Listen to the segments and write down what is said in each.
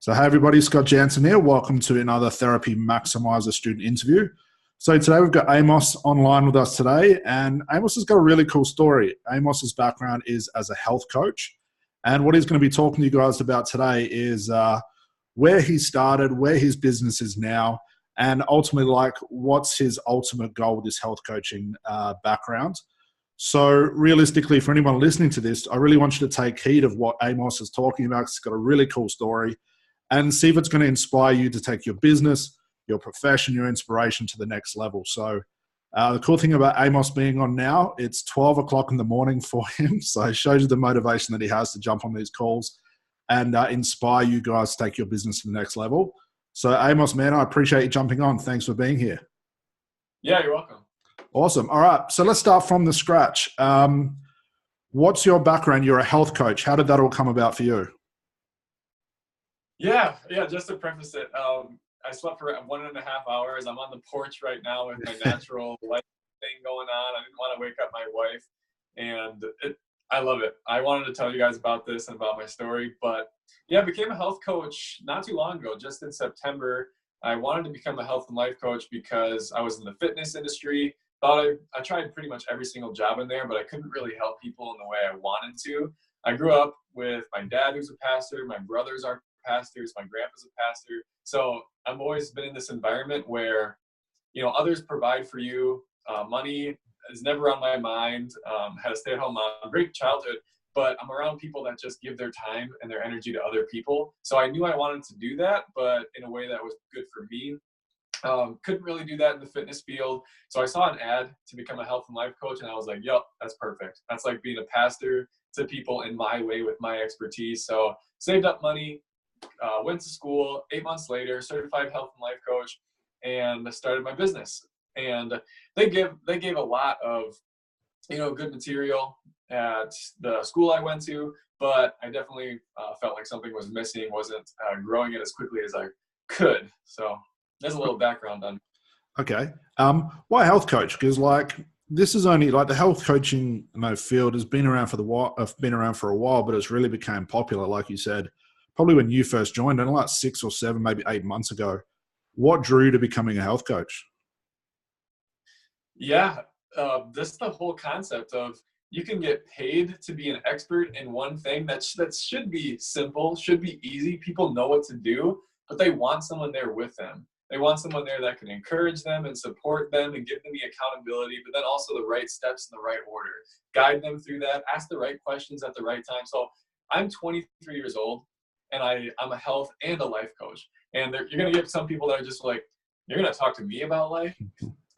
So, hey everybody, Scott Jansen here. Welcome to another Therapy Maximizer student interview. So today we've got Amos online with us today, and Amos has got a really cool story. Amos's background is as a health coach, and what he's going to be talking to you guys about today is where he started, where his business is now, and ultimately like what's his ultimate goal with this health coaching background. So realistically, for anyone listening to this, I really want you to take heed of what Amos is talking about. It's got a really cool story, and see if it's going to inspire you to take your business, your profession, your inspiration to the next level. So the cool thing about Amos being on now, it's 12 o'clock in the morning for him. So it shows you the motivation that he has to jump on these calls and inspire you guys to take your business to the next level. So Amos, man, I appreciate you jumping on. Thanks for being here. Yeah, you're welcome. Awesome. All right. So let's start from the scratch. What's your background? You're a health coach. How did that all come about for you? Yeah. Just to preface it, I slept for 1.5 hours. I'm on the porch right now with my natural light thing going on. I didn't want to wake up my wife, and I love it. I wanted to tell you guys about this and about my story, but yeah, I became a health coach not too long ago, just in September. I wanted to become a health and life coach because I was in the fitness industry. I tried pretty much every single job in there, but I couldn't really help people in the way I wanted to. I grew up with my dad, who's a pastor. My brothers are pastors. My grandpa's a pastor. So I've always been in this environment where, others provide for you. Money is never on my mind. Had a stay-at-home mom, great childhood, but I'm around people that just give their time and their energy to other people. So I knew I wanted to do that, but in a way that was good for me. Couldn't really do that in the fitness field. So I saw an ad to become a health and life coach, and I was like, yep, that's perfect. That's like being a pastor to people in my way with my expertise. So saved up money, went to school. 8 months later, certified health and life coach, and started my business. And they gave a lot of good material at the school I went to, but I definitely felt like something was missing. Wasn't growing it as quickly as I could. So there's a little background on. Okay. Why health coach? Because this is only the health coaching field has been around for a while, but it's really became popular, like you said, probably when you first joined, and like 6 or 7, maybe 8 months ago. What drew you to becoming a health coach? Yeah, this the whole concept of you can get paid to be an expert in one thing that should be simple, should be easy. People know what to do, but they want someone there with them. They want someone there that can encourage them and support them and give them the accountability, but then also the right steps in the right order. Guide them through that, ask the right questions at the right time. So I'm 23 years old, and I'm a health and a life coach. And you're going to get some people that are just like, you're going to talk to me about life?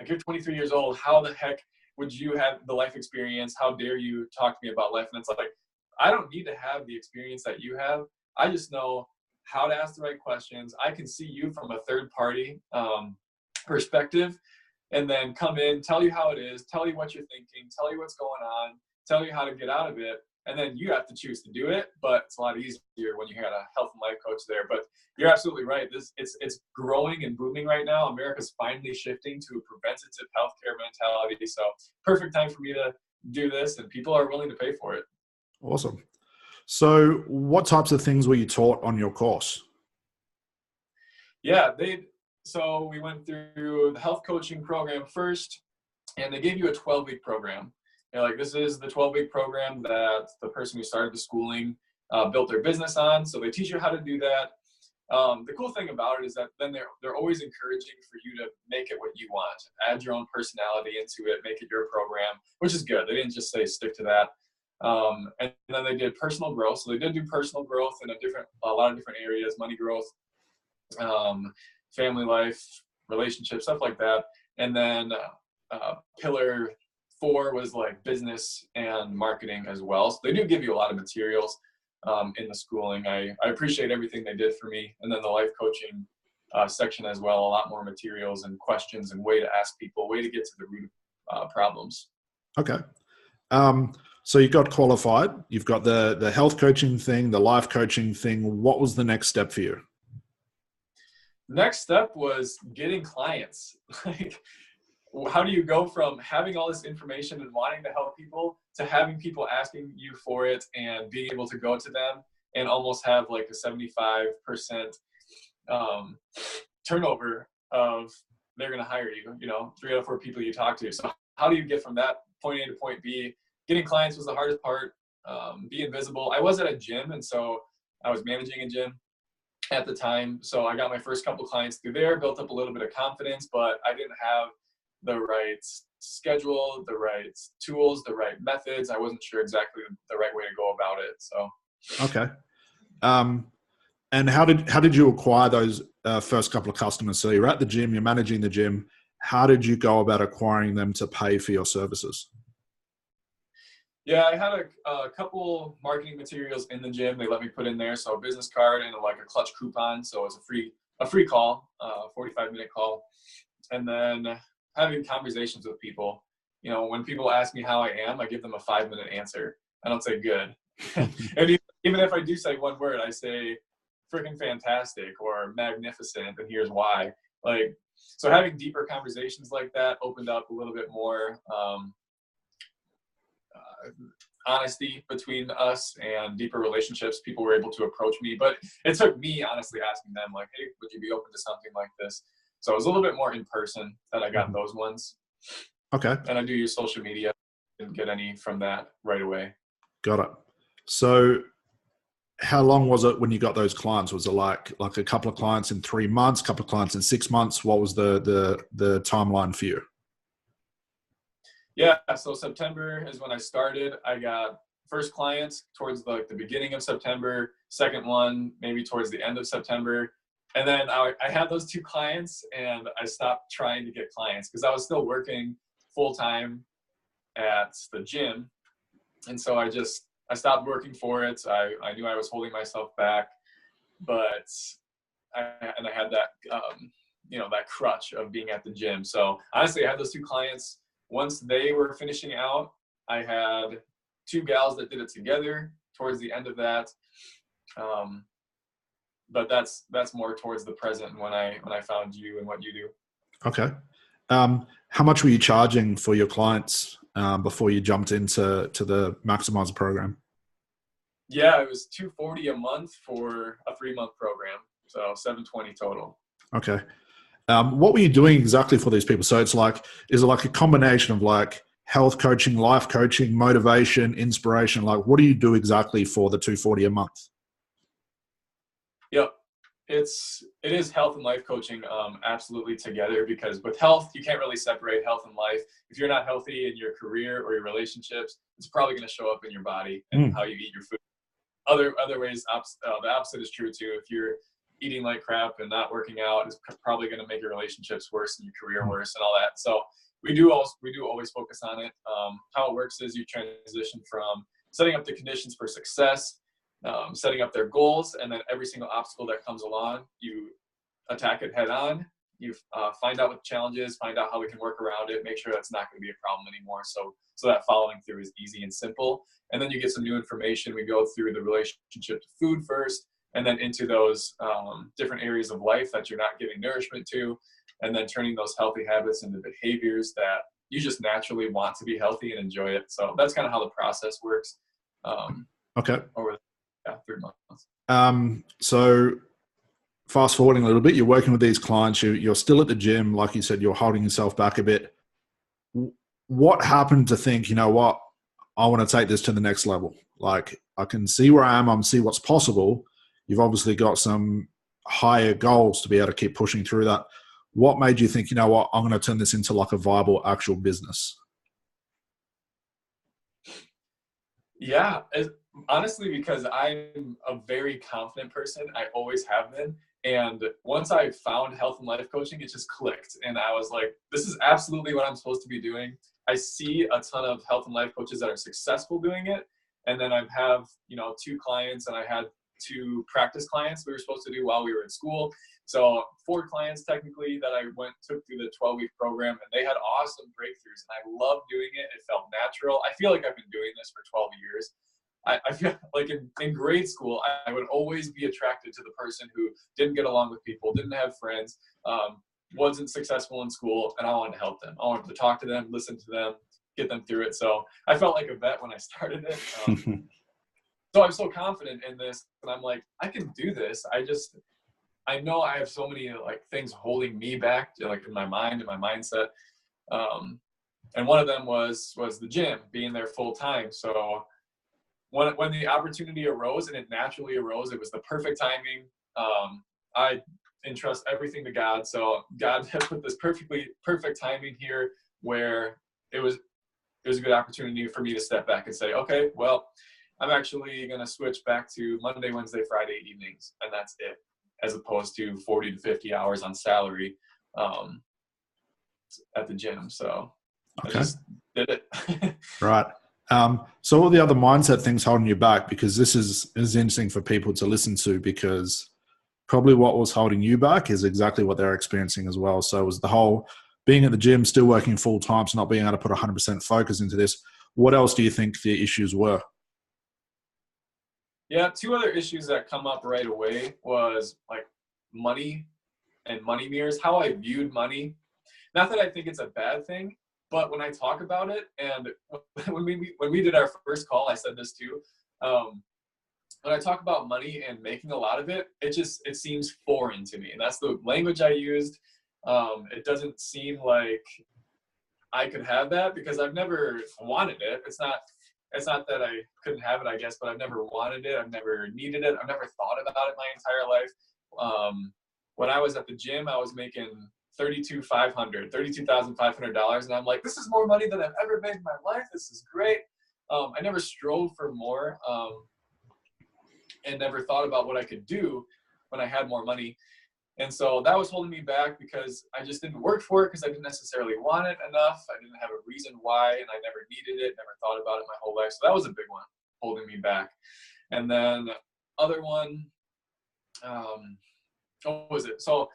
Like, you're 23 years old. How the heck would you have the life experience? How dare you talk to me about life? And it's like, I don't need to have the experience that you have. I just know how to ask the right questions. I can see you from a third party perspective, and then come in, tell you how it is, tell you what you're thinking, tell you what's going on, tell you how to get out of it. And then you have to choose to do it, but it's a lot easier when you got a health and life coach there. But you're absolutely right. It's growing and booming right now. America's finally shifting to a preventative healthcare mentality. So perfect time for me to do this, and people are willing to pay for it. Awesome. So what types of things were you taught on your course? Yeah, so we went through the health coaching program first, and they gave you a 12-week program. This is the 12-week program that the person who started the schooling built their business on. So they teach you how to do that. The cool thing about it is that then they're always encouraging for you to make it what you want. Add your own personality into it, make it your program, which is good. They didn't just say stick to that. And then they did personal growth. So they did do personal growth in a lot of different areas: money growth, family life, relationships, stuff like that. And then pillar 4 was like business and marketing as well. So they do give you a lot of materials in the schooling. I appreciate everything they did for me. And then the life coaching section as well, a lot more materials and questions and way to ask people, way to get to the root of problems. Okay. So you got qualified. You've got the health coaching thing, the life coaching thing. What was the next step for you? Next step was getting clients. How do you go from having all this information and wanting to help people to having people asking you for it and being able to go to them and almost have like a 75% turnover of they're going to hire you, 3 out of 4 people you talk to. So how do you get from that point A to point B? Getting clients was the hardest part. Being visible. I was at a gym, and so I was managing a gym at the time. So I got my first couple clients through there, built up a little bit of confidence, but I didn't have the right schedule, the right tools, the right methods. I wasn't sure exactly the right way to go about it. So okay. And how did you acquire those first couple of customers? So you're at the gym, you're managing the gym. How did you go about acquiring them to pay for your services? Yeah, I had a couple marketing materials in the gym. They let me put in there. So a business card and like a clutch coupon. So it's a free call, 45-minute call. And then having conversations with people. When people ask me how I am, I give them a 5-minute answer. I don't say good. And even if I do say one word, I say freaking fantastic or magnificent, and here's why. So having deeper conversations like that opened up a little bit more honesty between us and deeper relationships. People were able to approach me, but it took me honestly asking them like, hey, would you be open to something like this? So it was a little bit more in person that I got those ones. Okay. And I do use social media. Didn't get any from that right away. Got it. So how long was it when you got those clients? Was it like a couple of clients in 3 months, a couple of clients in 6 months? What was the timeline for you? Yeah, so September is when I started. I got first clients towards the beginning of September, second one maybe towards the end of September. And then I had those 2 clients, and I stopped trying to get clients because I was still working full-time at the gym. And so I stopped working for it. I knew I was holding myself back, but I had that, that crutch of being at the gym. So honestly, I had those 2 clients. Once they were finishing out, I had 2 gals that did it together towards the end of that. But that's more towards the present when I found you and what you do. Okay. How much were you charging for your clients before you jumped into the Maximizer program? Yeah, it was $240 a month for a 3-month program. So $720 total. Okay. What were you doing exactly for these people? So is it like a combination of like health coaching, life coaching, motivation, inspiration? Like, what do you do exactly for the $240 a month? Yep. It is health and life coaching absolutely together, because with health, you can't really separate health and life. If you're not healthy in your career or your relationships, it's probably going to show up in your body and how you eat your food. Other ways, the opposite is true too. If you're eating like crap and not working out, it's probably going to make your relationships worse and your career worse and all that. So we do always focus on it. How it works is you transition from setting up the conditions for success, setting up their goals, and then every single obstacle that comes along, you attack it head on. You find out what the challenge is, find out how we can work around it, make sure that's not going to be a problem anymore. So that following through is easy and simple. And then you get some new information. We go through the relationship to food first, and then into those different areas of life that you're not giving nourishment to, and then turning those healthy habits into behaviors that you just naturally want to be healthy and enjoy it. So that's kind of how the process works. Okay. Over 3 months. So fast forwarding a little bit, you're working with these clients, you're still at the gym. Like you said, you're holding yourself back a bit. What happened to think, you know what, I want to take this to the next level? Like, I can see where I am, I see what's possible. You've obviously got some higher goals to be able to keep pushing through that. What made you think, you know what, I'm going to turn this into like a viable actual business? Yeah, honestly, because I'm a very confident person. I always have been. And once I found health and life coaching, it just clicked. And I was like, this is absolutely what I'm supposed to be doing. I see a ton of health and life coaches that are successful doing it. And then I have, 2 clients, and I had 2 practice clients we were supposed to do while we were in school. So 4 clients technically that I took through the 12-week program, and they had awesome breakthroughs. And I loved doing it. It felt natural. I feel like I've been doing this for 12 years. I feel like in grade school, I would always be attracted to the person who didn't get along with people, didn't have friends, wasn't successful in school, and I wanted to help them. I wanted to talk to them, listen to them, get them through it. So I felt like a vet when I started it. so I'm so confident in this, and I'm like, I can do this. I know I have so many like things holding me back, like in my mind and my mindset. And one of them was the gym, being there full time. So when the opportunity arose, and it naturally arose, it was the perfect timing. I entrust everything to God. So God had put this perfect timing here where it was a good opportunity for me to step back and say, okay, well, I'm actually going to switch back to Monday, Wednesday, Friday evenings, and that's it, as opposed to 40 to 50 hours on salary at the gym. So Okay. I just did it. Right. So what are the other mindset things holding you back? Because this is interesting for people to listen to, because probably what was holding you back is exactly what they're experiencing as well. So it was the whole being at the gym, still working full time, so not being able to put 100% focus into this. What else do you think the issues were? Yeah, two other issues that come up right away was like money and money mirrors, how I viewed money. Not that I think it's a bad thing, but when I talk about it, and when we did our first call, I said this too. When I talk about money and making a lot of it, it seems foreign to me, and that's the language I used. It doesn't seem like I could have that because I've never wanted it. It's not that I couldn't have it, I guess, but I've never wanted it. I've never needed it. I've never thought about it my entire life. When I was at the gym, I was making $32,500, and I'm like, this is more money than I've ever made in my life. This is great. I never strove for more, and never thought about what I could do when I had more money. And so that was holding me back because I just didn't work for it because I didn't necessarily want it enough. I didn't have a reason why, and I never needed it, never thought about it my whole life. So that was a big one holding me back. And then other one, what was it? So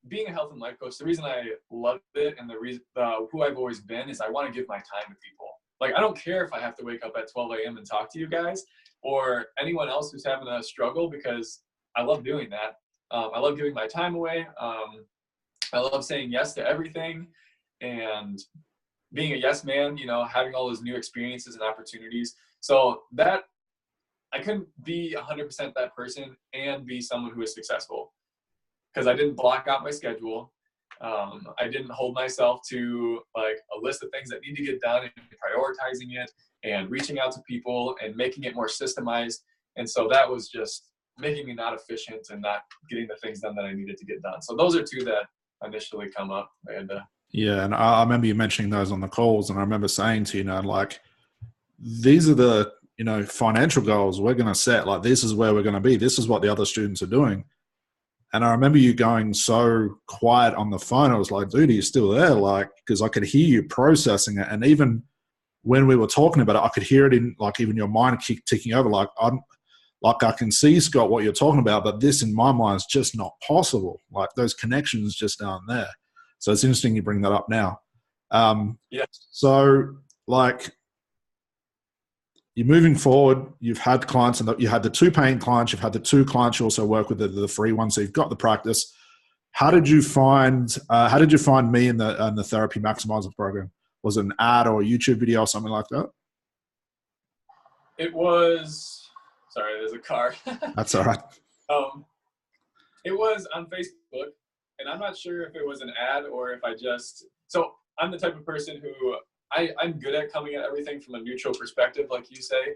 being a health and life coach, the reason I love it and the reason who I've always been is I want to give my time to people. Like, I don't care if I have to wake up at 12 a.m. and talk to you guys or anyone else who's having a struggle, because I love doing that. I love giving my time away. I love saying yes to everything and being a yes man, having all those new experiences and opportunities. So that I couldn't be 100% that person and be someone who is successful, because I didn't block out my schedule. I didn't hold myself to like a list of things that need to get done and prioritizing it and reaching out to people and making it more systemized. And so that was just making me not efficient and not getting the things done that I needed to get done. So those are two that initially come up. Yeah, and I remember you mentioning those on the calls, and I remember saying to you, like, these are the financial goals we're going to set. Like, this is where we're going to be. This is what the other students are doing. And I remember you going so quiet on the phone. I was like, dude, are you still there? Like, because I could hear you processing it. And even when we were talking about it, I could hear it in, like, even your mind ticking over. Like, I can see, Scott, what you're talking about, but this in my mind is just not possible. Like, those connections just aren't there. So it's interesting you bring that up now. Yeah. So, like, you're moving forward, you've had clients, and you had the 2 paying clients, you've had the 2 clients you also work with, the free ones, so you've got the practice. How did you find me in the Therapy Maximizer program? Was it an ad or a YouTube video or something like that? It was, sorry, there's a car. That's all right. It was on Facebook, and I'm not sure if it was an ad or if so I'm the type of person who I'm good at coming at everything from a neutral perspective, like you say,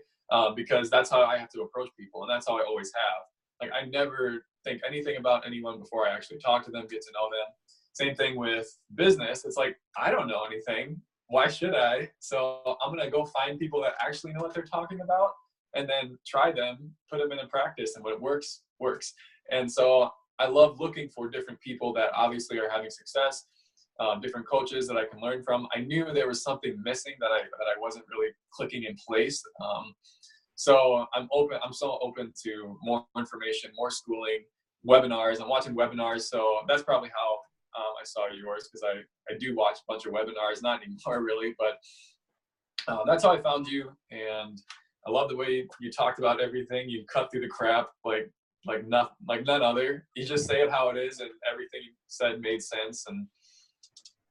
because that's how I have to approach people, and that's how I always have. Like, I never think anything about anyone before I actually talk to them, get to know them. Same thing with business. It's like, I don't know anything. Why should I? So I'm going to go find people that actually know what they're talking about and then try them, put them into practice, and what works, works. And so I love looking for different people that obviously are having success. Different coaches that I can learn from. I knew there was something missing that I wasn't really clicking in place. So I'm so open to more information, more schooling, webinars. I'm watching webinars. So that's probably how I saw yours, because I do watch a bunch of webinars, not anymore really, but that's how I found you. And I love the way you talked about everything. You cut through the crap like none other. You just say it how it is, and everything you said made sense. And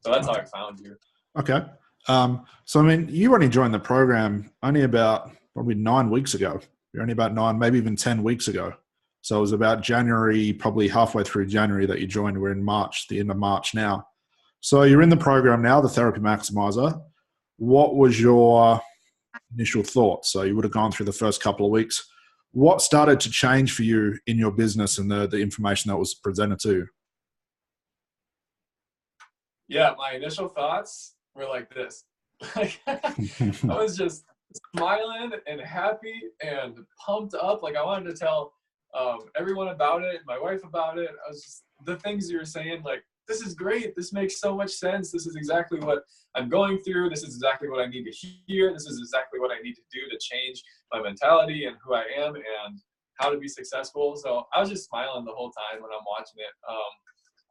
so that's how I found you. Okay. So, I mean, you only joined the program only about probably 9 weeks ago. You're only about 9, maybe even 10 weeks ago. So it was about January, probably halfway through January that you joined. We're in March, the end of March now. So you're in the program now, the Therapy Maximizer. What was your initial thoughts? So you would have gone through the first couple of weeks. What started to change for you in your business and the information that was presented to you? Yeah, my initial thoughts were like this. Like, I was just smiling and happy and pumped up. Like, I wanted to tell everyone about it, my wife about it. I was just, the things you were saying, like, this is great. This makes so much sense. This is exactly what I'm going through. This is exactly what I need to hear. This is exactly what I need to do to change my mentality and who I am and how to be successful. So I was just smiling the whole time when I'm watching it.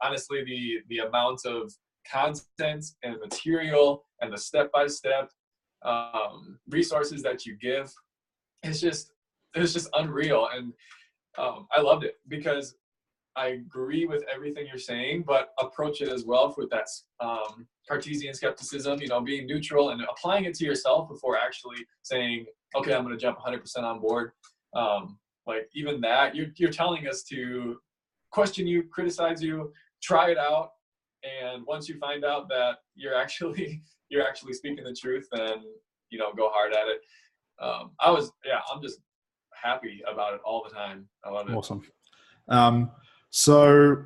Honestly, the amount of content and material and the step-by-step resources that you give, it's just unreal. And I loved it because I agree with everything you're saying, but approach it as well with that Cartesian skepticism, you know, being neutral and applying it to yourself before actually saying, okay, I'm going to jump 100% on board. Like even that, you're telling us to question you, criticize you, try it out. And once you find out that you're actually speaking the truth, then, you know, go hard at it. I'm just happy about it all the time. I love it. Awesome. So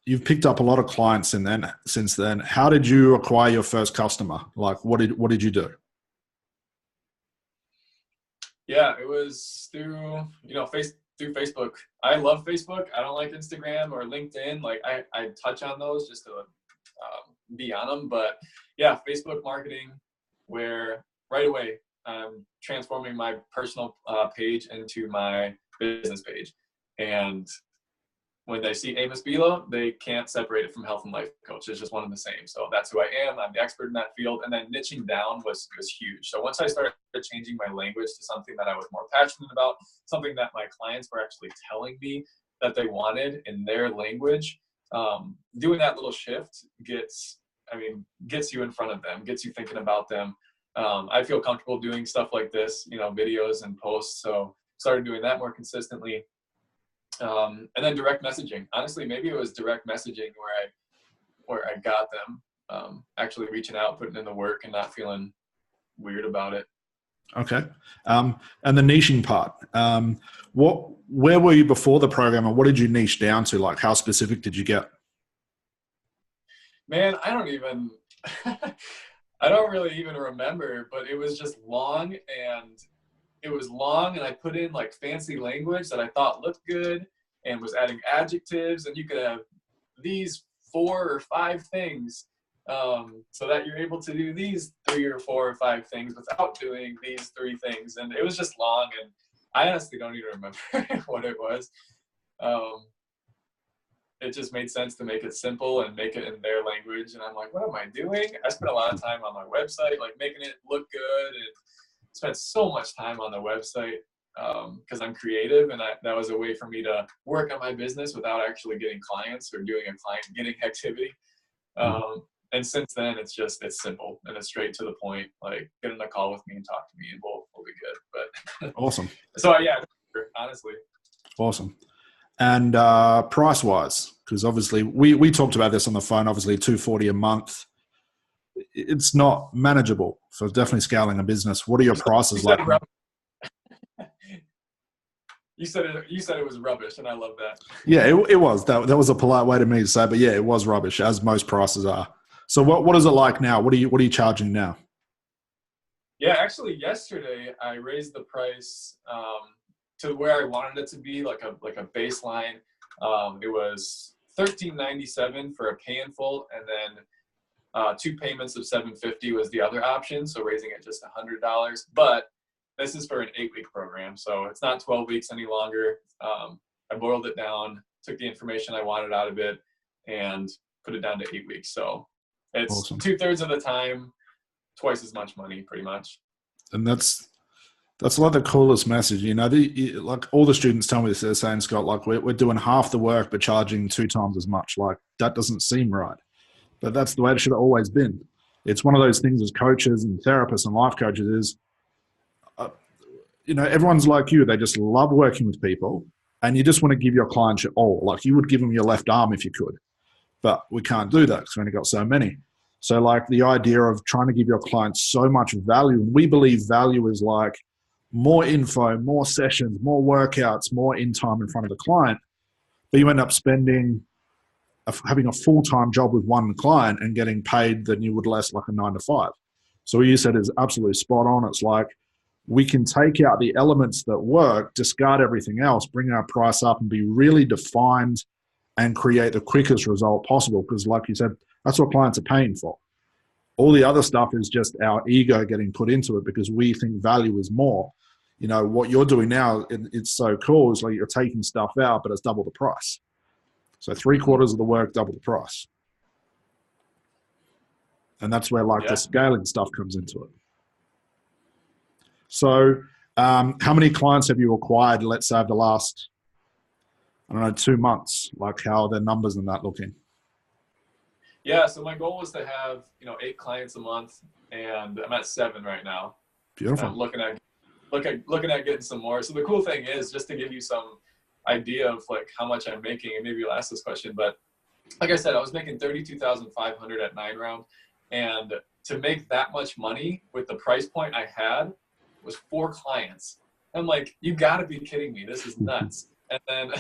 you've picked up a lot of clients since then. How did you acquire your first customer? Like, what did you do? Yeah, it was through, you know, through Facebook. I love Facebook. I don't like Instagram or LinkedIn. Like I touch on those just to be on them. But yeah, Facebook marketing, where right away I'm transforming my personal page into my business page. And when they see Amos below, they can't separate it from health and life coach. It's just one and the same. So that's who I am. I'm the expert in that field. And then niching down was huge. So once I started changing my language to something that I was more passionate about, something that my clients were actually telling me that they wanted in their language, doing that little shift gets you in front of them, gets you thinking about them. I feel comfortable doing stuff like this, you know, videos and posts. So started doing that more consistently. And then direct messaging. Honestly, maybe it was direct messaging where I got them actually reaching out, putting in the work, and not feeling weird about it. Okay. And the niching part. Where were you before the program, and what did you niche down to? Like, how specific did you get? Man, I don't really even remember, but it was just long and I put in like fancy language that I thought looked good and was adding adjectives, and you could have these 4 or 5 things so that you're able to do these 3 or 4 or 5 things without doing these 3 things. And it was just long, and I honestly don't even remember what it was. It just made sense to make it simple and make it in their language. And I'm like, what am I doing? I spent a lot of time on my website, like making it look good, and spent so much time on the website because I'm creative, and that was a way for me to work on my business without actually getting clients or doing a client getting activity. And since then, it's simple and it's straight to the point. Like, get on a call with me and talk to me, and we'll be good. But awesome. So yeah, honestly. Awesome. And price wise, because obviously we talked about this on the phone. Obviously, $240 a month. It's not manageable for definitely scaling a business. What are your prices like? You said it was rubbish, and I love that. Yeah, it was. That was a polite way to me to say, but yeah, it was rubbish, as most prices are. So what is it like now? What are you charging now? Yeah, actually, yesterday I raised the price to where I wanted it to be, like a baseline. It was $13.97 for a pay in full, and then 2 payments of $750 was the other option. So raising it just $100, but this is for an 8-week program, so it's not 12 weeks any longer. I boiled it down, took the information I wanted out of it, and put it down to 8 weeks. So it's awesome. 2/3 of the time, twice as much money, pretty much. And that's like the coolest message. You know, like all the students tell me this, they're saying, Scott, like we're doing half the work but charging 2 times as much. Like, that doesn't seem right. But that's the way it should have always been. It's one of those things as coaches and therapists and life coaches is everyone's like you. They just love working with people, and you just want to give your clients your all. Like you would give them your left arm if you could, but we can't do that because we only got so many. So like the idea of trying to give your clients so much value, and we believe value is like more info, more sessions, more workouts, more in time in front of the client, but you end up having a full-time job with one client and getting paid than you would less like a 9 to 5. So what you said is absolutely spot on. It's like we can take out the elements that work, discard everything else, bring our price up and be really defined and create the quickest result possible. Because like you said, that's what clients are paying for. All the other stuff is just our ego getting put into it because we think value is more. What you're doing now, it's so cool. It's like you're taking stuff out, but it's double the price. So 3/4 of the work, double the price. And that's where the scaling stuff comes into it. So how many clients have you acquired, let's say, over the last, 2 months? Like how are their numbers and that looking? Yeah, so my goal was to have, 8 clients a month, and I'm at 7 right now. Beautiful. And I'm looking at getting some more. So the cool thing is, just to give you some idea of like how much I'm making, and maybe you'll ask this question, but like I said, I was making $32,500 at 9 round, and to make that much money with the price point I had was 4 clients. I'm like, you got to be kidding me! This is nuts. And then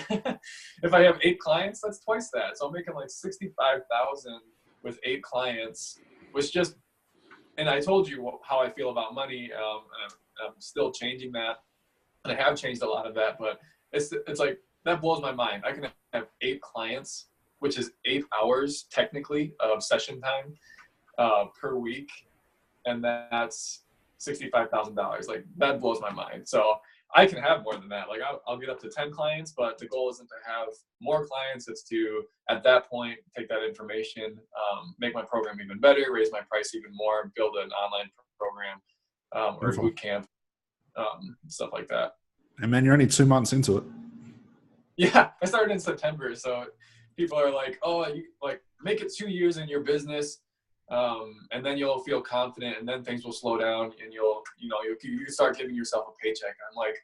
if I have 8 clients, that's twice that. So I'm making like $65,000 with 8 clients, which just, and I told you how I feel about money, and I'm still changing that, and I have changed a lot of that, but it's like, that blows my mind. I can have 8 clients, which is 8 hours technically of session time per week, and that's $65,000. Like that blows my mind. So I can have more than that. Like I'll get up to 10 clients, but the goal isn't to have more clients. It's to, at that point, take that information, make my program even better, raise my price even more, build an online program or a boot camp, stuff like that. And man, you're only 2 months into it. Yeah, I started in September. So people are like, oh, you like make it 2 years in your business. And then you'll feel confident, and then things will slow down, and you start giving yourself a paycheck. I'm like,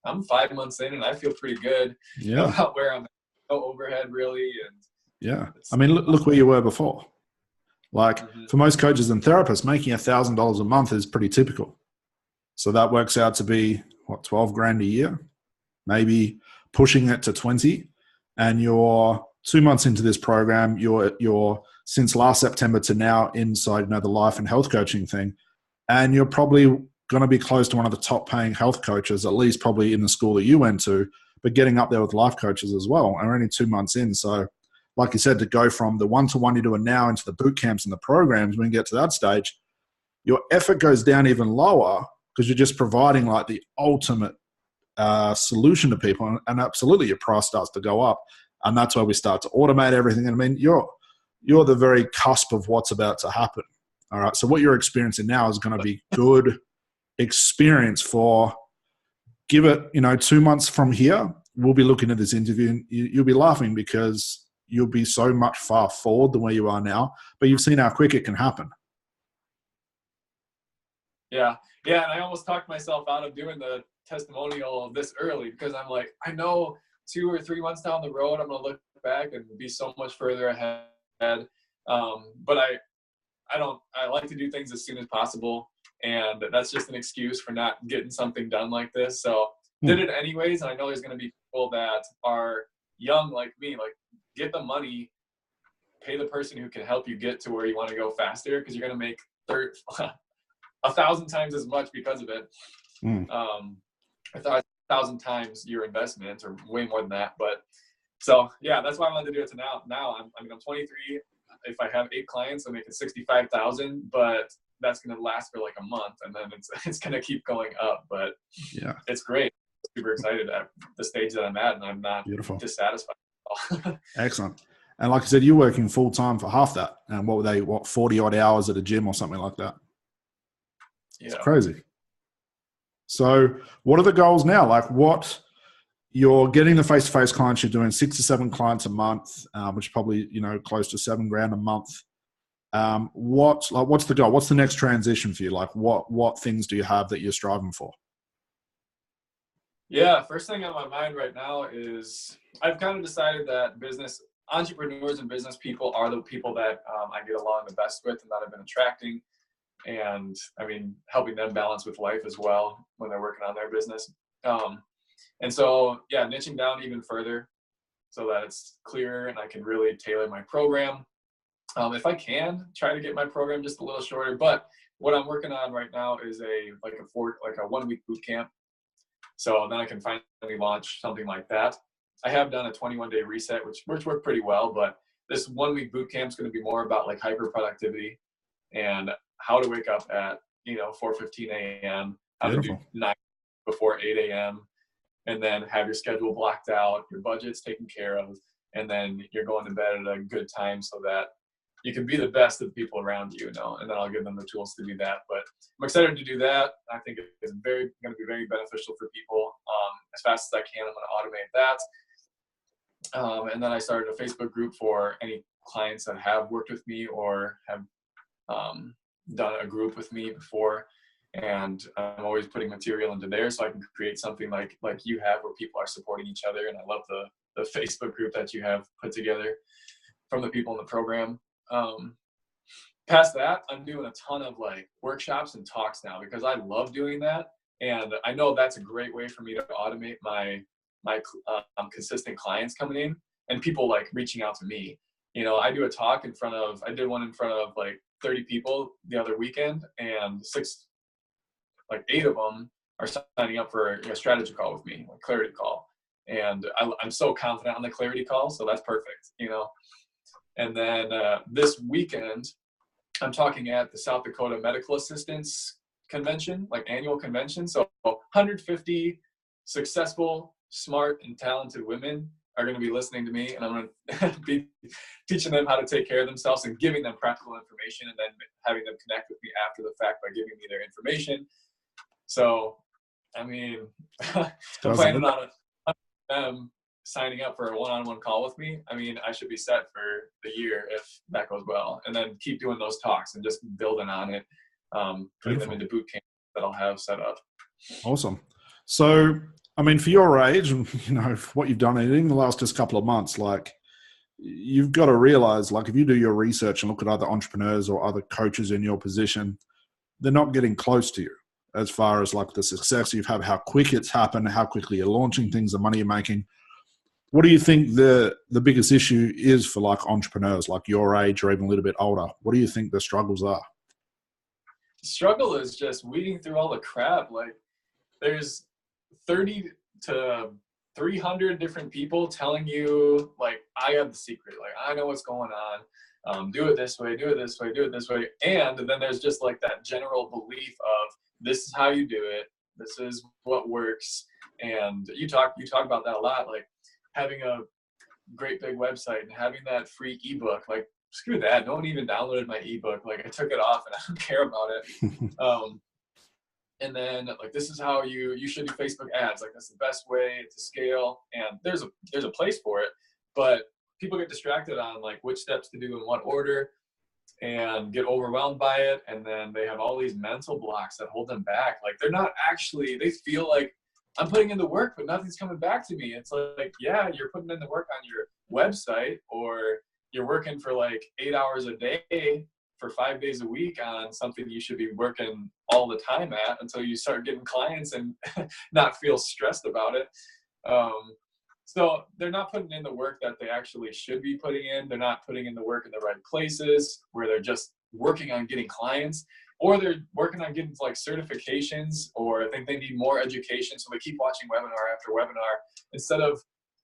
I'm 5 months in, and I feel pretty good about where I'm at. No overhead really. And I mean, look where you were before. Like for most coaches and therapists, making $1,000 a month is pretty typical. So that works out to be what, 12 grand a year, maybe pushing it to 20. And you're 2 months into this program. You're since last September to now inside, the life and health coaching thing. And you're probably going to be close to one of the top paying health coaches, at least probably in the school that you went to, but getting up there with life coaches as well. And we're only 2 months in. So like you said, to go from the one-to-one you're doing now into the boot camps and the programs, when you get to that stage, your effort goes down even lower because you're just providing like the ultimate solution to people. And absolutely your price starts to go up. And that's where we start to automate everything. And I mean, you're the very cusp of what's about to happen. All right. So what you're experiencing now is going to be good experience for, give it, 2 months from here, we'll be looking at this interview and you'll be laughing because you'll be so much far forward than where you are now, but you've seen how quick it can happen. Yeah. Yeah. And I almost talked myself out of doing the testimonial this early because I'm like, I know 2 or 3 months down the road, I'm going to look back and be so much further ahead. But I like to do things as soon as possible, and that's just an excuse for not getting something done like this. So did it anyways. And I know there's going to be people that are young like me, like get the money, pay the person who can help you get to where you want to go faster, because you're going to make 1,000 times as much because of it. 1,000 times your investment, or way more than that. But so yeah, that's why I wanted to do it to now. I'm 23. If I have 8 clients, I'm making $65,000, but that's going to last for like a month, and then it's going to keep going up. But yeah, it's great. I'm super excited at the stage that I'm at, and I'm not dissatisfied at all. Excellent. And like I said, you're working full time for half that. And what were they? 40 odd hours at a gym or something like that? Yeah. It's crazy. So what are the goals now? Like you're getting the face-to-face clients, you're doing 6 to 7 clients a month, which is probably, close to $7 grand a month. What's the goal? What's the next transition for you? Like what things do you have that you're striving for? Yeah, first thing on my mind right now is I've kind of decided that business entrepreneurs and business people are the people that I get along the best with and that I've been attracting. And I mean, helping them balance with life as well when they're working on their business. Um, and so, yeah, niching down even further so that it's clearer and I can really tailor my program. If I can, try to get my program just a little shorter. But what I'm working on right now is a 1 week boot camp. So then I can finally launch something like that. I have done a 21-day reset, which worked pretty well. But this 1 week boot camp is going to be more about like hyper productivity and how to wake up at 4:15 a.m. How to do Beautiful. 9 before 8 a.m. and then have your schedule blocked out, your budget's taken care of, and then you're going to bed at a good time so that you can be the best of the people around you, and then I'll give them the tools to do that. But I'm excited to do that. I think it's going to be very beneficial for people. As fast as I can, I'm going to automate that. And then I started a Facebook group for any clients that have worked with me or have done a group with me before. And I'm always putting material into there so I can create something like you have where people are supporting each other. And I love the Facebook group that you have put together from the people in the program. Past that, I'm doing a ton of like workshops and talks now because I love doing that. And I know that's a great way for me to automate my consistent clients coming in and people like reaching out to me. I do a talk I did one in front of like 30 people the other weekend, and 8 of them are signing up for a strategy call with me, a clarity call. And I'm so confident on the clarity call, so that's perfect, And then this weekend, I'm talking at the South Dakota Medical Assistants Convention, like annual convention. So 150 successful, smart, and talented women are going to be listening to me, and I'm going to be teaching them how to take care of themselves and giving them practical information, and then having them connect with me after the fact by giving me their information. So, I mean, I'm planning on them signing up for a one-on-one call with me. I mean, I should be set for the year if that goes well, and then keep doing those talks and just building on it, putting them into boot camp that I'll have set up. Awesome. So, I mean, for your age, what you've done in the last just couple of months, like you've got to realize, like if you do your research and look at other entrepreneurs or other coaches in your position, they're not getting close to you as far as like the success you've had, how quick it's happened, how quickly you're launching things, the money you're making. What do you think the biggest issue is for like entrepreneurs like your age or even a little bit older? What do you think the struggles are? The struggle is just weeding through all the crap. Like there's 30 to 300 different people telling you like, I have the secret. Like I know what's going on. Do it this way, do it this way, do it this way. And then there's just like that general belief of this is how you do it. This is what works. And you talk about that a lot. Like having a great big website and having that free ebook, like screw that. No one even downloaded my ebook. Like I took it off and I don't care about it. And then like, this is how you should do Facebook ads. Like that's the best way to scale. And there's a place for it, but people get distracted on like which steps to do in what order and get overwhelmed by it. And then they have all these mental blocks that hold them back. Like they feel like I'm putting in the work, but nothing's coming back to me. It's like, yeah, you're putting in the work on your website, or you're working for like 8 hours a day for 5 days a week on something you should be working all the time at until you start getting clients and not feel stressed about it. So they're not putting in the work that they actually should be putting in. They're not putting in the work in the right places where they're just working on getting clients, or they're working on getting like certifications, or I think they need more education. So they keep watching webinar after webinar instead of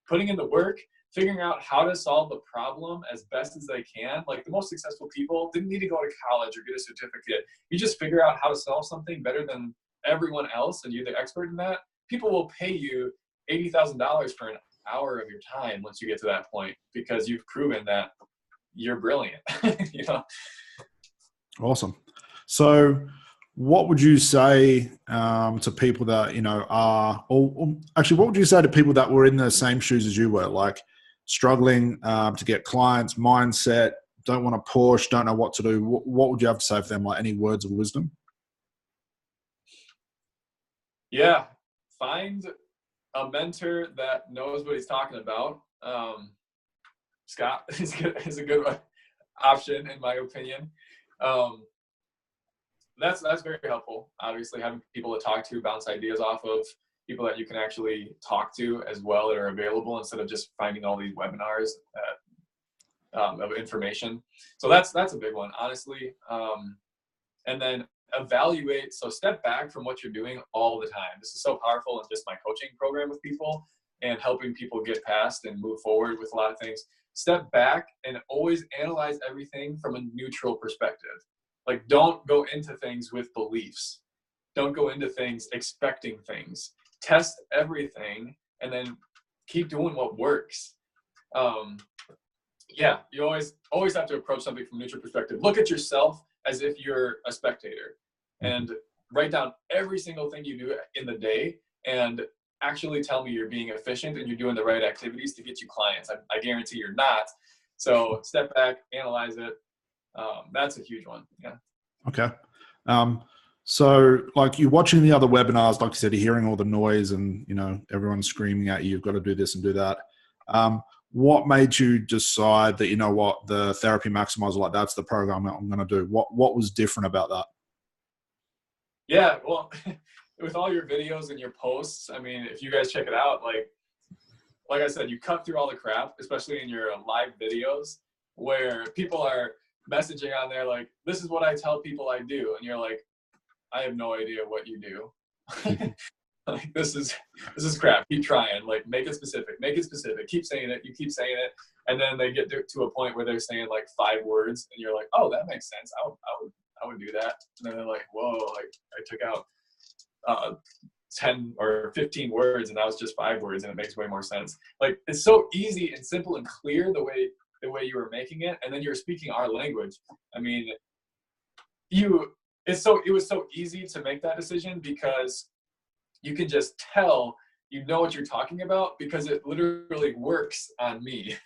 putting in the work, figuring out how to solve the problem as best as they can. Like the most successful people didn't need to go to college or get a certificate. You just figure out how to solve something better than everyone else and you're the expert in that. People will pay you $80,000 for an hour of your time once you get to that point, because you've proven that you're brilliant. Awesome. So what would you say to people that, are, or actually, what would you say to people that were in the same shoes as you were, like struggling to get clients, mindset, don't want to push, don't know what to do? What would you have to say for them? Like any words of wisdom? Yeah. Find a mentor that knows what he's talking about. Scott is a good option, in my opinion. That's very helpful. Obviously, having people to talk to, bounce ideas off of, people that you can actually talk to as well that are available, instead of just finding all these webinars of information. So that's a big one, honestly. And then evaluate. So step back from what you're doing all the time. This is so powerful in just my coaching program with people and helping people get past and move forward with a lot of things. Step back and always analyze everything from a neutral perspective. Like, don't go into things with beliefs. Don't go into things expecting things. Test everything and then keep doing what works. Yeah, you always have to approach something from a neutral perspective. Look at yourself as if you're a spectator, and write down every single thing you do in the day, and actually tell me you're being efficient and you're doing the right activities to get you clients. I guarantee you're not. So step back, analyze it. That's a huge one. Yeah. Okay. So like, you're watching the other webinars, like you said, you're hearing all the noise and, you know, everyone's screaming at you, you've got to do this and do that. What made you decide that, you know what, the Therapy Maximizer, like, that's the program that I'm going to do? What was different about that? Yeah, well, with all your videos and your posts, I mean, if you guys check it out, like I said, you cut through all the crap, especially in your live videos, where people are messaging on there like, this is what I tell people I do. And you're like, I have no idea what you do. Like, this is crap. Keep trying. Like, make it specific. Make it specific. Keep saying it. You keep saying it. And then they get to a point where they're saying like 5 words, and you're like, oh, that makes sense. I would do that. And then they're like, whoa, like, I took out 10 or 15 words, and that was just 5 words, and it makes way more sense. Like, it's so easy and simple and clear the way you were making it, and then you're speaking our language. I mean, it was so easy to make that decision, because you can just tell you know what you're talking about, because it literally works on me.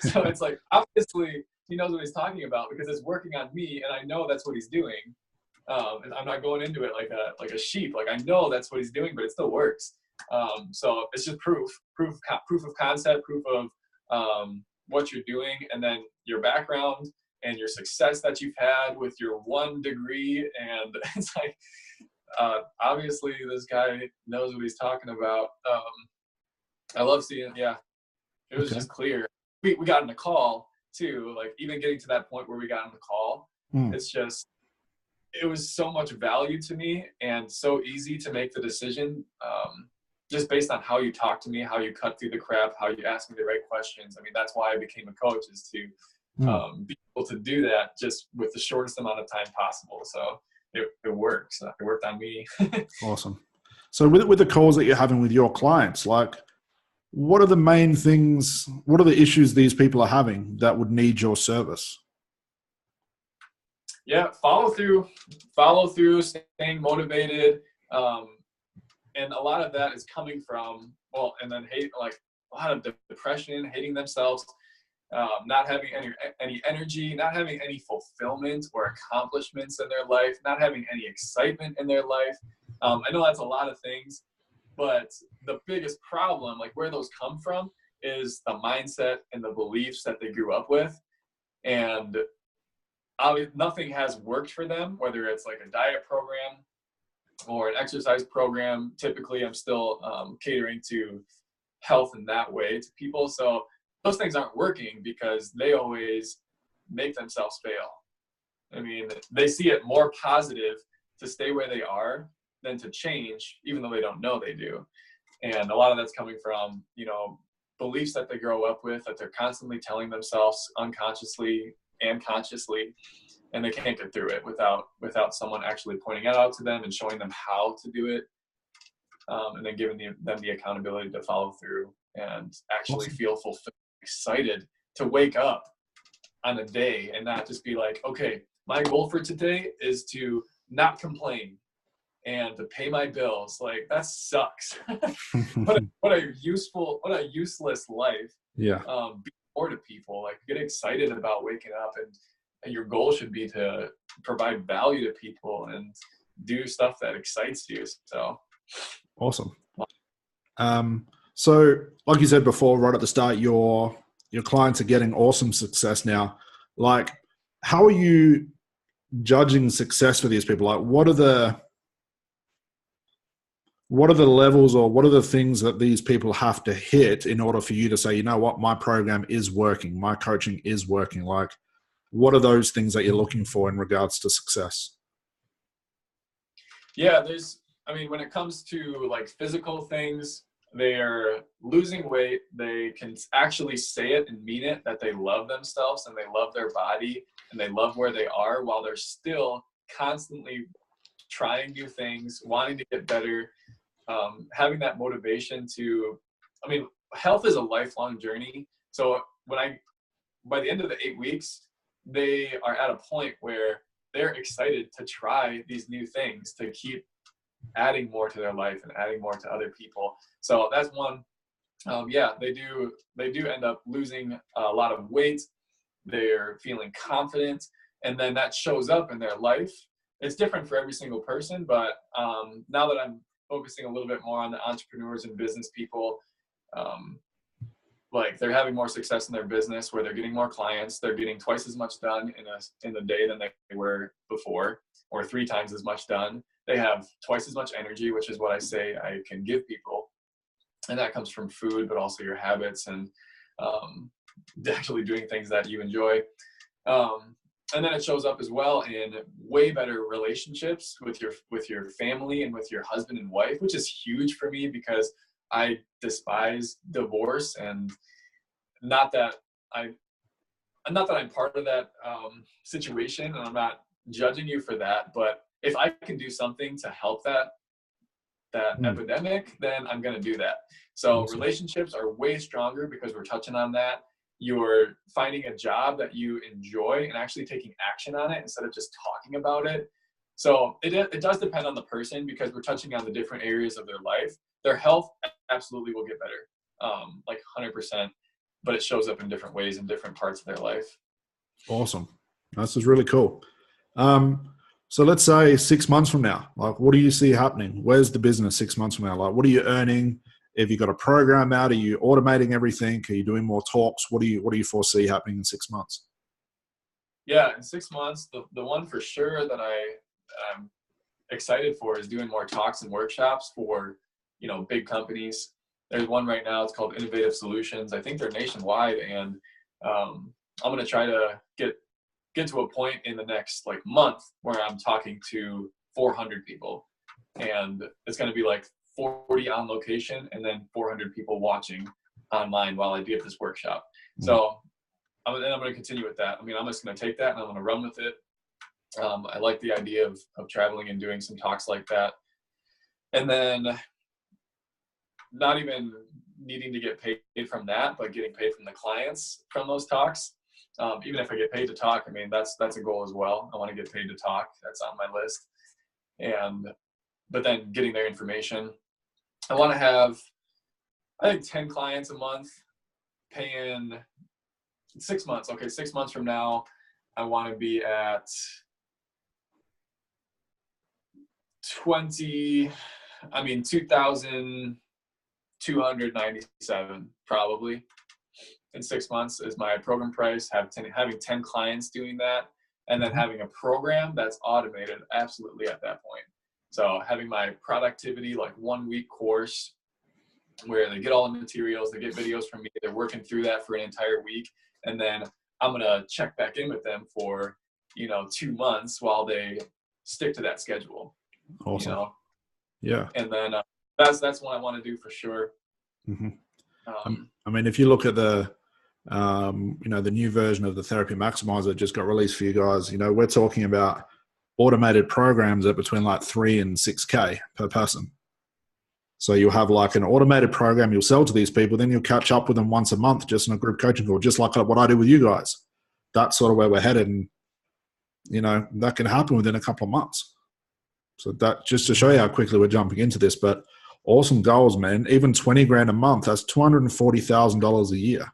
So it's like, obviously he knows what he's talking about, because it's working on me, and I know that's what he's doing. And I'm not going into it like a sheep. Like, I know that's what he's doing, but it still works. So it's just proof of concept, proof of what you're doing, and then your background and your success that you've had with your 1 degree. And it's like, obviously this guy knows what he's talking about. I love seeing, yeah, it was just clear. We got in a call too, like, even getting to that point where we got in the call, it's just, it was so much value to me, and so easy to make the decision, just based on how you talk to me, how you cut through the crap, how you ask me the right questions. I mean, that's why I became a coach, is to be able to do that just with the shortest amount of time possible. So it works. It worked on me. Awesome. So with the calls that you're having with your clients, like, what are the main things, what are the issues these people are having that would need your service? Yeah, follow through, staying motivated. And a lot of that is coming from, and then like a lot of depression, hating themselves, not having any energy, not having any fulfillment or accomplishments in their life, not having any excitement in their life. I know that's a lot of things, but the biggest problem, like where those come from, is the mindset and the beliefs that they grew up with. And nothing has worked for them, whether it's like a diet program or an exercise program. Typically, I'm still catering to health in that way to people. So those things aren't working because they always make themselves fail. I mean, they see it more positive to stay where they are than to change, even though they don't know they do. And a lot of that's coming from, beliefs that they grow up with, that they're constantly telling themselves unconsciously and consciously, and they can't get through it without someone actually pointing it out to them and showing them how to do it, and then giving them the accountability to follow through and actually feel fulfilled, excited to wake up on a day and not just be like, okay, my goal for today is to not complain and to pay my bills. Like, that sucks. what a useless life. Yeah. Be more to people, like, get excited about waking up, and your goal should be to provide value to people and do stuff that excites you. So awesome. So like you said before, right at the start, your clients are getting awesome success now. Like, how are you judging success for these people? Like, what are the levels, or what are the things that these people have to hit in order for you to say, you know what, my program is working, my coaching is working? Like, what are those things that you're looking for in regards to success? Yeah, when it comes to like physical things, they're losing weight. They can actually say it and mean it, that they love themselves and they love their body and they love where they are, while they're still constantly trying new things, wanting to get better, having that motivation to, health is a lifelong journey. So by the end of the 8 weeks, they are at a point where they're excited to try these new things, to keep adding more to their life and adding more to other people. So that's one. They do end up losing a lot of weight. They're feeling confident, and then that shows up in their life. It's different for every single person, but now that I'm focusing a little bit more on the entrepreneurs and business people, like they're having more success in their business, where they're getting more clients. They're getting twice as much done in the day than they were before, or 3 times as much done. They have twice as much energy, which is what I say I can give people. And that comes from food, but also your habits and actually doing things that you enjoy. And then it shows up as well in way better relationships with your family and with your husband and wife, which is huge for me because I despise divorce. And not that I'm part of that situation, and I'm not judging you for that, but if I can do something to help that epidemic, then I'm going to do that. So awesome. Relationships are way stronger because we're touching on that. You're finding a job that you enjoy and actually taking action on it instead of just talking about it. So it does depend on the person, because we're touching on the different areas of their life. Their health absolutely will get better, like 100%, but it shows up in different ways in different parts of their life. Awesome. This is really cool. So let's say 6 months from now, like, what do you see happening? Where's the business 6 months from now? Like, what are you earning? Have you got a program out? Are you automating everything? Are you doing more talks? What do you foresee happening in 6 months? Yeah, in 6 months, the one for sure that I'm excited for is doing more talks and workshops for, big companies. There's one right now, it's called Innovative Solutions. I think they're nationwide, and I'm going to try to get to a point in the next month where I'm talking to 400 people, and it's going to be like 40 on location and then 400 people watching online while I give this workshop. So I'm going to continue with that. I'm just going to take that and I'm going to run with it. I like the idea of traveling and doing some talks like that. And then not even needing to get paid from that, but getting paid from the clients from those talks. Even if I get paid to talk, that's a goal as well. I want to get paid to talk. That's on my list. But then getting their information. I want to have, I think, 10 clients a month paying 6 months. Okay, 6 months from now, I want to be at 2,297 probably. In 6 months is my program price. Having 10 clients doing that, and then having a program that's automated absolutely at that point. So having my productivity 1 week course where they get all the materials, they get videos from me, they're working through that for an entire week, and then I'm gonna check back in with them for 2 months while they stick to that schedule. Awesome. Yeah. And then that's what I want to do for sure. If you look at the the new version of the Therapy Maximizer just got released for you guys. We're talking about automated programs at between $3,000 and $6,000 per person. So you'll have an automated program you'll sell to these people, then you'll catch up with them once a month just in a group coaching call, just like what I do with you guys. That's sort of where we're headed, and that can happen within a couple of months. So that just to show you how quickly we're jumping into this, but awesome goals, man. Even 20 grand a month, that's $240,000 a year.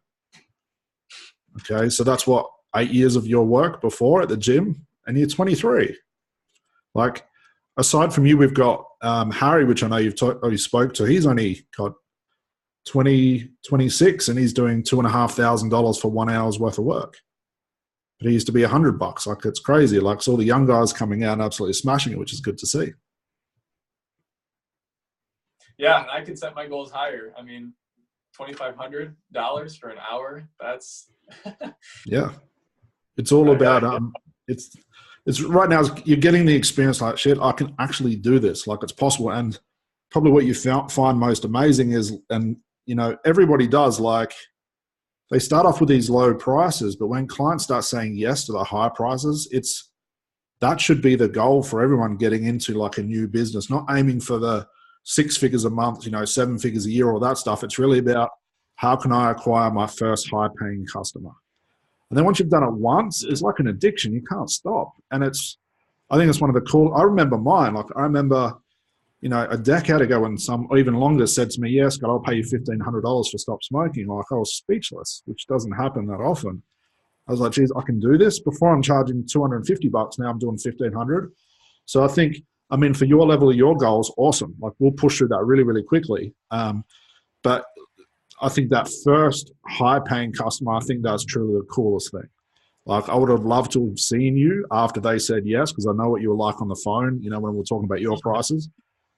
Okay, so that's 8 years of your work before at the gym, and you're 23. Aside from you, we've got Harry, which I know you spoke to. He's only got 26 and he's doing $2,500 for 1 hour's worth of work. But he used to be $100. Like, it's crazy. Like, it's all the young guys coming out and absolutely smashing it, which is good to see. Yeah, and I can set my goals higher. I mean, $2,500 for an hour. That's yeah. It's all about it's right now you're getting the experience like, shit, I can actually do this. Like, it's possible. And probably what you find most amazing is, and you know, everybody does, like, they start off with these low prices, but when clients start saying yes to the high prices, that should be the goal for everyone getting into like a new business, not aiming for the 6 figures a month, you know, 7 figures a year, all that stuff. It's really about how can I acquire my first high paying customer? And then once you've done it once, it's like an addiction. You can't stop. And I think it's one of the cool, I remember mine. Like, I remember, you know, a decade ago when some, or even longer, said to me, yes, God, I'll pay you $1,500 for stop smoking. Like, I was speechless, which doesn't happen that often. I was like, geez, I can do this. Before I'm charging $250, now I'm doing $1,500. So I think, I mean, for your level of your goals, awesome. Like, we'll push through that really, really quickly. But I think that first high-paying customer, I think that's truly the coolest thing. Like, I would have loved to have seen you after they said yes, because I know what you were like on the phone, you know, when we're talking about your prices.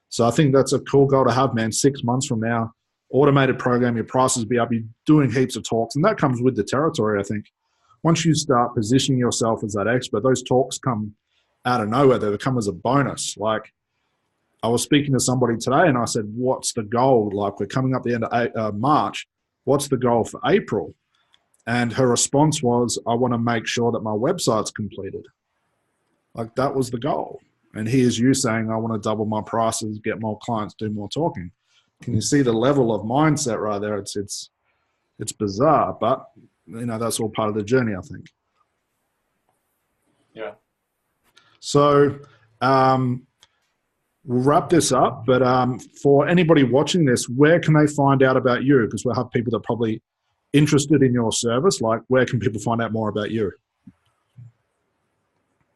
So I think that's a cool goal to have, man. 6 months from now, automated program, your prices be up, you're doing heaps of talks. And that comes with the territory, I think. Once you start positioning yourself as that expert, those talks come out of nowhere. They come as a bonus. Like, I was speaking to somebody today and I said, what's the goal? Like, we're coming up the end of March. What's the goal for April? And her response was, I want to make sure that my website's completed. Like, that was the goal. And here's you saying, I want to double my prices, get more clients, do more talking. Can you see the level of mindset right there? It's bizarre, but you know, that's all part of the journey, I think. Yeah. So we'll wrap this up, but for anybody watching this, where can they find out about you? Because we'll have people that are probably interested in your service. Like, where can people find out more about you?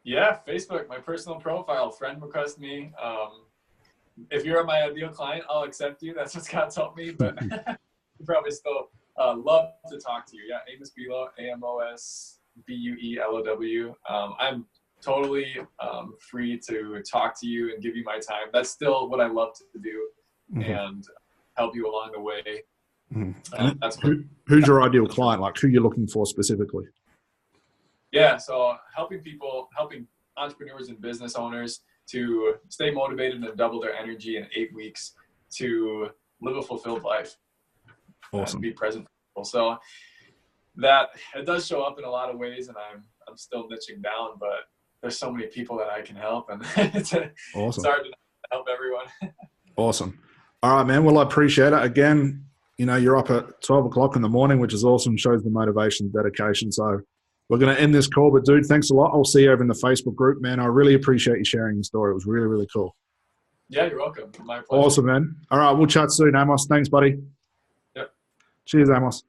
Yeah, Facebook, my personal profile, friend request me. If you're my ideal client, I'll accept you. That's what Scott told me, but you probably still love to talk to you. Yeah, Amos Buelow, AMOSBUELOW. I'm totally free to talk to you and give you my time. That's still what I love to do, and help you along the way. That's who's your ideal client? Like, who you're looking for specifically? Yeah, so helping entrepreneurs and business owners to stay motivated and double their energy in 8 weeks to live a fulfilled life. Awesome. Be present. So that it does show up in a lot of ways, and I'm still niching down, but there's so many people that I can help, and it's hard to help everyone. Awesome. All right, man. Well, I appreciate it. Again, you know, you're up at 12 o'clock in the morning, which is awesome. Shows the motivation, dedication. So we're going to end this call, but dude, thanks a lot. I'll see you over in the Facebook group, man. I really appreciate you sharing your story. It was really, really cool. Yeah, you're welcome. My pleasure. Awesome, man. All right, we'll chat soon, Amos. Thanks, buddy. Yep. Cheers, Amos.